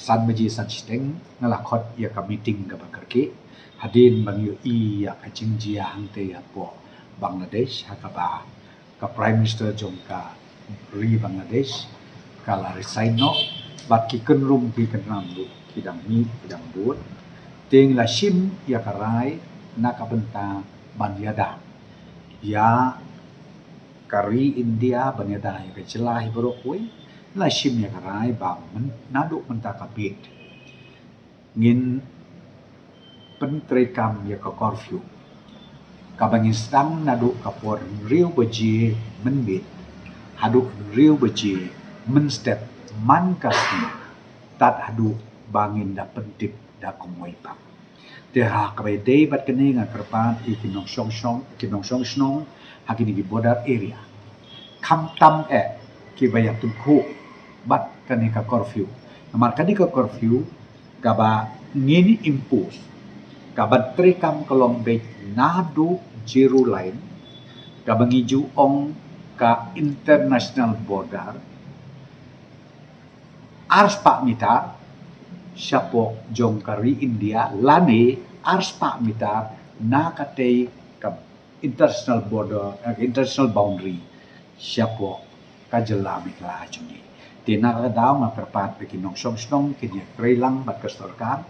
san maji san steng ngalakot ya ka meeting ka bakarki hadin bang yu ya ka jingjia hangte ya po Bangladesh hakaba ka Prime Minister jongka ri Bangladesh kala resign no bat ki kenrum ki kenram lu kidang mi kidang buat ting la shim ya karai nakabenta banyada ya kari India banyada ya kejelah berokui la shim ya karai bang naduk menta kapit ngin pentrekam ya ka curfew kabangin stang naduk kapor riu beji menbit haduk riu beji menstep man kasi tat haduk bangin da pentip da kumoi pang te ha kabai day bat kene nga kerpan ikinong song snong hakini di border area kam tam ki bayak tumku bat kene ka curfew namar kani ka curfew kaba ngini impose kaba trekam kolong be nadu zero line kaba ngiju ong ka international border ars pak mitar siapo jongkari India lane ars pak mitar na katei ka international border international boundary siapo kajela mikla jungi tina ka daw nga perpat pekinong song kini prelang bat kastorkan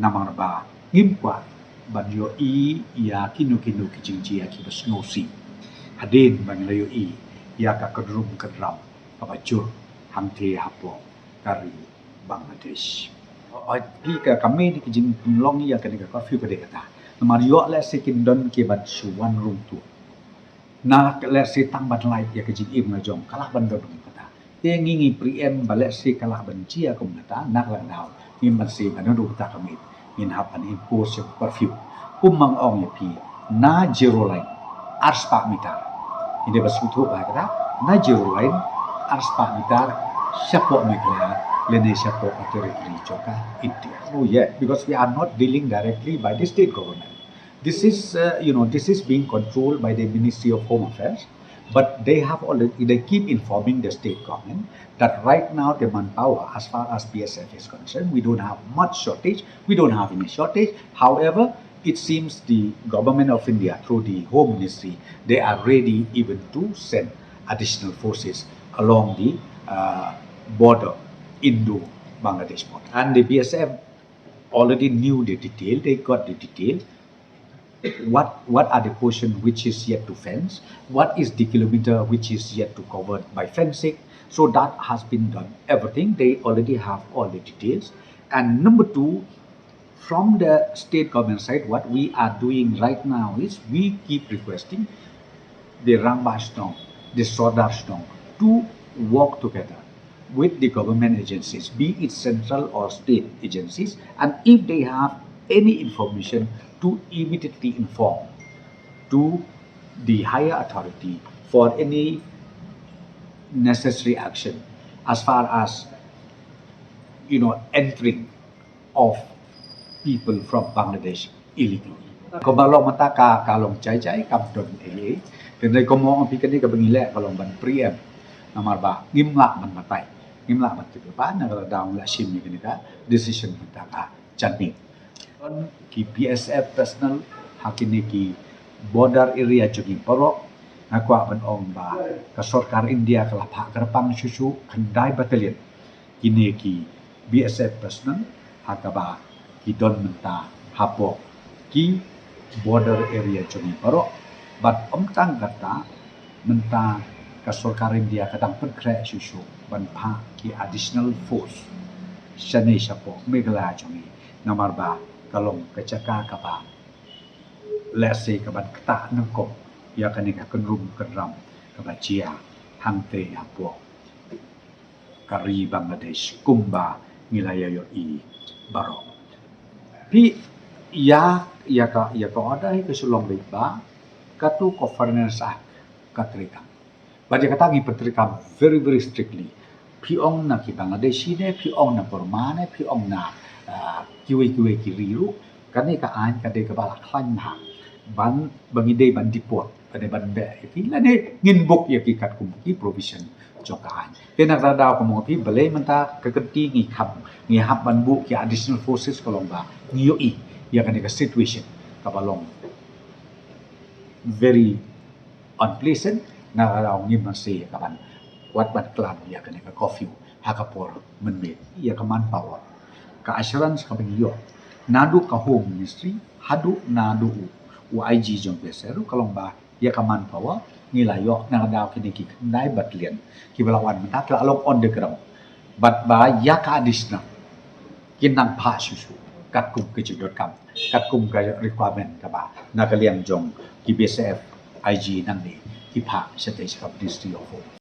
namang ba ngimpa banyo ya kinu kijingji ya kibas ngosi hadin banglayo ya ka kedrum kedram kabajur hangte hapo kari Bangladesh pi ka kami di kijing long ya ka curfew ka dekata namar yo le sekindon ke bat suwan room tu na le se tang bat lai ya kijing im na jong kalah ban do kata te ngingi priem bale se kalah ban chia kum kata nak la daw ni man se ban do ta kami in hapan impose curfew kumang ong ya pi na zero line ars pak mitar ini basutu ba kata na zero line ars pak mitar siapo mikla lene siapo authority joka India. Oh yeah, because we are not dealing directly by the state government. This is this is being controlled by the Ministry of Home Affairs, but they keep informing the state government that right now the manpower as far as BSF is concerned, we don't have much shortage. We don't have any shortage. However, it seems the government of India through the Home Ministry, they are ready even to send additional forces along the border, Indo-Bangladesh border. And the BSF already knew the detail, they got the detail. What are the portion which is yet to fence? What is the kilometer which is yet to covered by fencing? So that has been done. Everything, they already have all the details. And number two, from the state government side, what we are doing right now is we keep requesting the Rangba Stong, the Sodar Stong to work together with the government agencies, be it central or state agencies, and if they have any information to immediately inform to the higher authority for any necessary action as far as entering of people from Bangladesh illegally. Kumalong mata kalong cai kapdon kendai komong pikan ni kabengile kalong ban priem namar ba ngimla man matai ngimla man tipan na daw la sim ni kenika decision mata ka chanmi on ki PSF personal hakini ki border area jogi poro nakwa ban ong ba ka sarkar India kala pha karpang susu khandai battalion kini ki BSF personal hakaba ki don menta hapo ki border area jogi poro but tang kata menta ka sarkar India kadang penkre susu ban pha ki additional force shane sapo megala jogi namar ba kalong kecaka kapa lese kaban kata nengko ya kanika kenrum kenram kabachia hangte hapo kari Bangladesh kumba ngilaya yo baro pi ya ka ada ke sulong ba katu governance katrika baje kata ngi petrika very very strictly pi ong na ki Bangladeshi ne pi ong na Burma ne pi ong na kiwi kiriru kani ka an ka de ka bala klan ha ban bangide ban dipot kani ban be ki la ne ngin bok ya ki kat kum ki provision jokaan pe nak da ko mo pi bale menta ka kenti ngi kham ngi hab ban bu ki additional forces ko long ba ngi yo I ya kani ka situation ka balong very unpleasant na raw ngi man se ka ban wat ban klan ya kani ka coffee hakapor menmet ya ka manpower ka assurance ka bangyo nadu ka home ministry hadu nadu UIG jong peseru kalong ba ya ka manpower nilayo na daw kini ki nai battalion ki balawan menta tla along on the ground bat ba ya ka additional kinang pha susu kat kum ke jidot kam kat kum ka requirement ka ba na ka liang jong ki BSF IG nang ni ki pha sa ministry of home